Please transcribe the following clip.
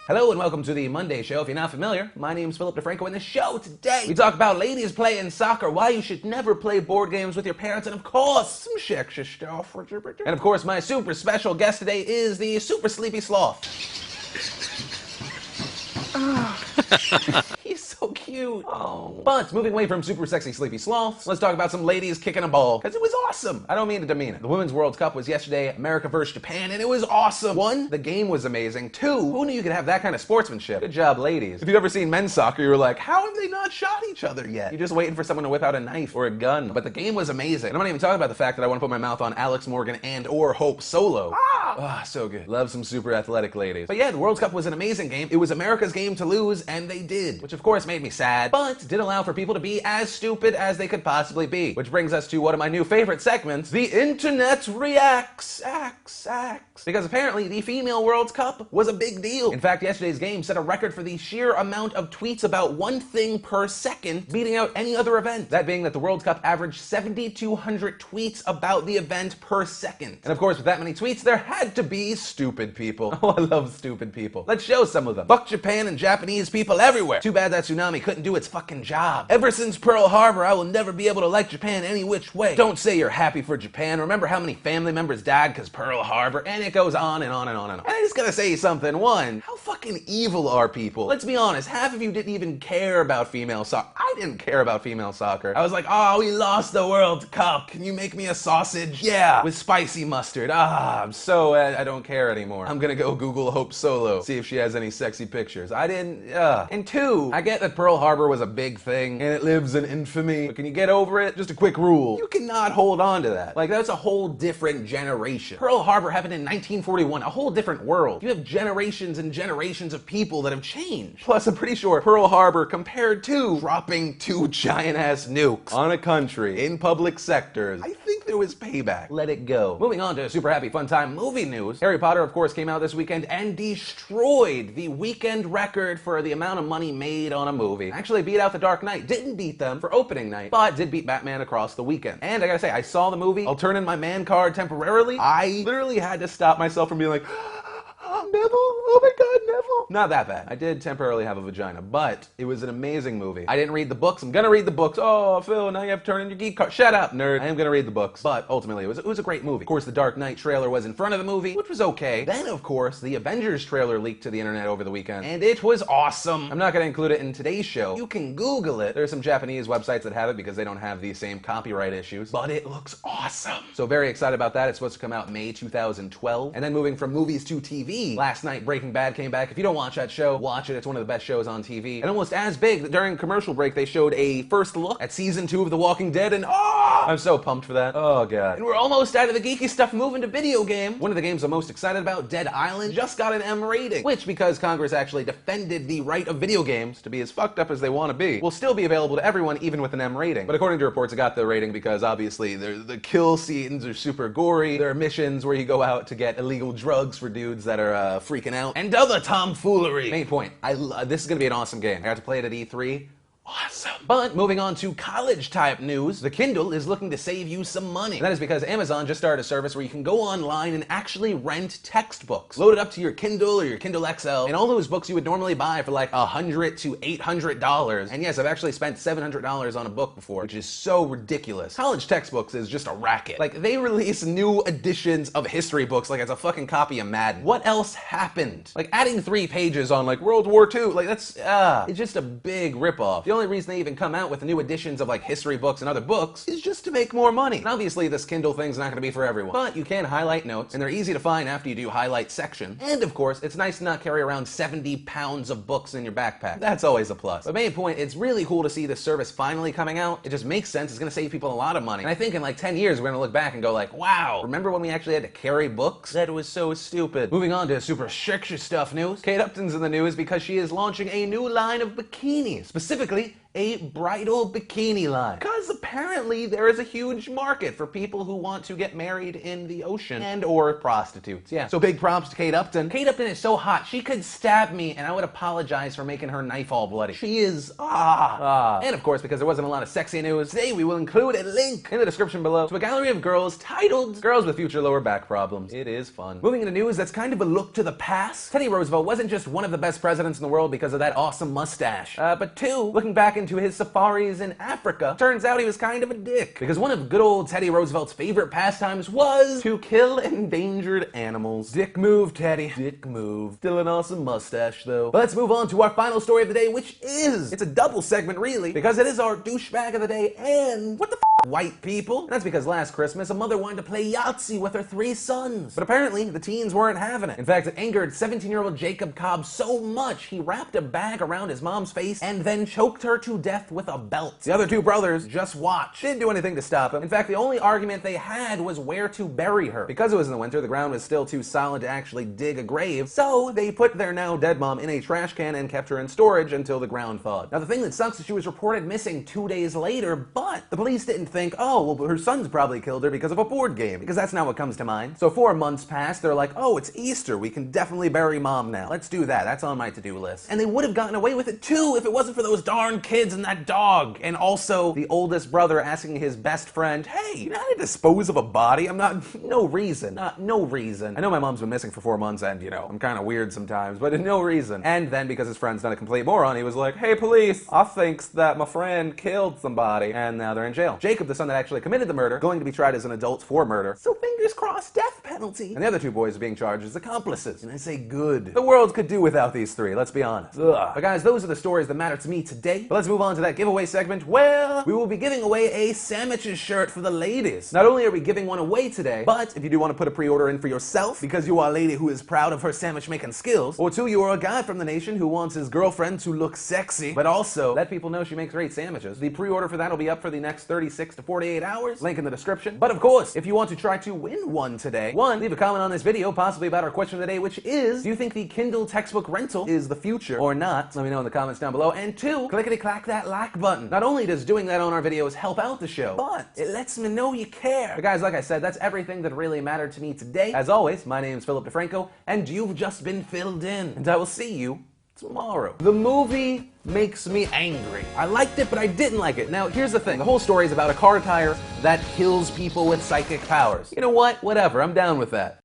Hello and welcome to the Monday Show. If you're not familiar, my name's Philip DeFranco, and the show today we talk about ladies playing soccer, why you should never play board games with your parents, and of course, some sexy stuff. And of course, my super special guest today is the super sleepy Sloth. He's so cute. Oh. But moving away from super sexy sleepy sloths, let's talk about some ladies kicking a ball, because it was awesome. I don't mean to demean it. The Women's World Cup was yesterday, America versus Japan, and it was awesome. 1, the game was amazing. 2, who knew you could have that kind of sportsmanship? Good job, ladies. If you've ever seen men's soccer, you were like, how have they not shot each other yet? You're just waiting for someone to whip out a knife or a gun. But the game was amazing. And I'm not even talking about the fact that I want to put my mouth on Alex Morgan and or Hope Solo. So good. Love some super athletic ladies. But yeah, the World Cup was an amazing game. It was America's game to lose, and they did. Which of course made me sad, but did allow for people to be as stupid as they could possibly be. Which brings us to one of my new favorite segments, the Internet Reacts. Because apparently the Female World Cup was a big deal. In fact, yesterday's game set a record for the sheer amount of tweets about one thing per second, beating out any other event. That being that the World Cup averaged 7,200 tweets about the event per second. And of course, with that many tweets, there had to be stupid people. Oh, I love stupid people. Let's show some of them. Fuck Japan and Japanese people everywhere. Too bad that tsunami couldn't do its fucking job. Ever since Pearl Harbor, I will never be able to like Japan any which way. Don't say you're happy for Japan. Remember how many family members died because Pearl Harbor? And it goes on and on and on and on. And I just gotta say something. 1, how fucking evil are people? Let's be honest, half of you didn't even care about female soccer. I didn't care about female soccer. I was like, oh, we lost the World Cup. Can you make me a sausage? Yeah, with spicy mustard. I'm so I don't care anymore. I'm gonna go Google Hope Solo, see if she has any sexy pictures. I didn't, And 2, I get that Pearl Harbor was a big thing, and it lives in infamy, but can you get over it? Just a quick rule. You cannot hold on to that. Like, that's a whole different generation. Pearl Harbor happened in 1941, a whole different world. You have generations and generations of people that have changed. Plus, I'm pretty sure Pearl Harbor compared to dropping 2 giant-ass nukes on a country in public sectors, I think there was payback. Let it go. Moving on to super happy fun time movie news. Harry Potter, of course, came out this weekend and destroyed the weekend record for the amount of money made on a movie. Actually beat out The Dark Knight. Didn't beat them for opening night, but did beat Batman across the weekend. And I gotta say, I saw the movie. I'll turn in my man card temporarily. I literally had to stop myself from being like, Neville? Oh my god, Neville. Not that bad. I did temporarily have a vagina, but it was an amazing movie. I didn't read the books. I'm gonna read the books. Oh, Phil, now you have to turn in your geek card. Shut up, nerd. I am gonna read the books. But ultimately, it was a great movie. Of course, the Dark Knight trailer was in front of the movie, which was okay. Then, of course, the Avengers trailer leaked to the internet over the weekend, and it was awesome. I'm not gonna include it in today's show. You can Google it. There are some Japanese websites that have it because they don't have the same copyright issues, but it looks awesome. So very excited about that. It's supposed to come out May 2012. And then moving from movies to TV, last night, Breaking Bad came back. If you don't watch that show, watch it. It's one of the best shows on TV. And almost as big that during commercial break, they showed a first look at season 2 of The Walking Dead, and I'm so pumped for that. Oh god. And we're almost out of the geeky stuff, moving to video game. One of the games I'm most excited about, Dead Island, just got an M rating, which, because Congress actually defended the right of video games to be as fucked up as they want to be, will still be available to everyone even with an M rating. But according to reports, it got the rating because obviously the kill scenes are super gory. There are missions where you go out to get illegal drugs for dudes that are freaking out, and other tomfoolery. Main point, this is gonna be an awesome game. I got to play it at E3. Awesome. But moving on to college type news, the Kindle is looking to save you some money. And that is because Amazon just started a service where you can go online and actually rent textbooks. Load it up to your Kindle or your Kindle XL, and all those books you would normally buy for like $100 to $800. And yes, I've actually spent $700 on a book before, which is so ridiculous. College textbooks is just a racket. Like, they release new editions of history books like it's a fucking copy of Madden. What else happened? Like, adding 3 pages on like World War II, like that's, it's just a big ripoff. The only reason they even come out with the new editions of like history books and other books is just to make more money. And obviously this Kindle thing's not going to be for everyone, but you can highlight notes, and they're easy to find after you do highlight section. And of course, it's nice to not carry around 70 pounds of books in your backpack. That's always a plus. But main point, it's really cool to see this service finally coming out. It just makes sense. It's going to save people a lot of money. And I think in like 10 years, we're going to look back and go like, wow, remember when we actually had to carry books? That was so stupid. Moving on to super sexy stuff news. Kate Upton's in the news because she is launching a new line of bikinis, specifically a bridal bikini line. Because apparently there is a huge market for people who want to get married in the ocean and or prostitutes. Yeah. So big props to Kate Upton. Kate Upton is so hot, she could stab me and I would apologize for making her knife all bloody. She is And of course, because there wasn't a lot of sexy news, today we will include a link in the description below to a gallery of girls titled Girls with Future Lower Back Problems. It is fun. Moving into news that's kind of a look to the past. Teddy Roosevelt wasn't just one of the best presidents in the world because of that awesome mustache. But two, looking back into his safaris in Africa, turns out he was kind of a dick. Because one of good old Teddy Roosevelt's favorite pastimes was to kill endangered animals. Dick move, Teddy. Dick move. Still an awesome mustache, though. But let's move on to our final story of the day, which is, it's a double segment, really, because it is our douchebag of the day and what the white people. And that's because last Christmas, a mother wanted to play Yahtzee with her 3 sons. But apparently, the teens weren't having it. In fact, it angered 17-year-old Jacob Cobb so much, he wrapped a bag around his mom's face and then choked her to death with a belt. The other 2 brothers just watched. Didn't do anything to stop him. In fact, the only argument they had was where to bury her. Because it was in the winter, the ground was still too solid to actually dig a grave, so they put their now dead mom in a trash can and kept her in storage until the ground thawed. Now, the thing that sucks is she was reported missing 2 days later, but the police didn't think, oh, well, her sons probably killed her because of a board game, because that's not what comes to mind. So 4 months passed, they're like, oh, it's Easter, we can definitely bury mom now. Let's do that, that's on my to-do list. And they would have gotten away with it too if it wasn't for those darn kids and that dog. And also, the oldest brother asking his best friend, hey, you know how to dispose of a body? No reason. No reason. I know my mom's been missing for 4 months and, you know, I'm kind of weird sometimes, but no reason. And then, because his friend's not a complete moron, he was like, hey, police, I think that my friend killed somebody, and now they're in jail. Jacob, the son that actually committed the murder, going to be tried as an adult for murder. So fingers crossed, death penalty. And the other 2 boys are being charged as accomplices. And I say good. The world could do without these 3, let's be honest. Ugh. But guys, those are the stories that matter to me today. But let's move on to that giveaway segment where we will be giving away a sandwiches shirt for the ladies. Not only are we giving one away today, but if you do want to put a pre-order in for yourself, because you are a lady who is proud of her sandwich making skills, or 2, you are a guy from the nation who wants his girlfriend to look sexy, but also let people know she makes great sandwiches, the pre-order for that will be up for the next 36 to 48 hours. Link in the description. But of course, if you want to try to win one today, 1, leave a comment on this video, possibly about our question of the day, which is, do you think the Kindle textbook rental is the future or not? Let me know in the comments down below. And 2, clickety-clack that like button. Not only does doing that on our videos help out the show, but it lets me know you care. But guys, like I said, that's everything that really mattered to me today. As always, my name's Philip DeFranco, and you've just been filled in. And I will see you tomorrow. The movie makes me angry. I liked it, but I didn't like it. Now, here's the thing. The whole story is about a car tire that kills people with psychic powers. You know what? Whatever. I'm down with that.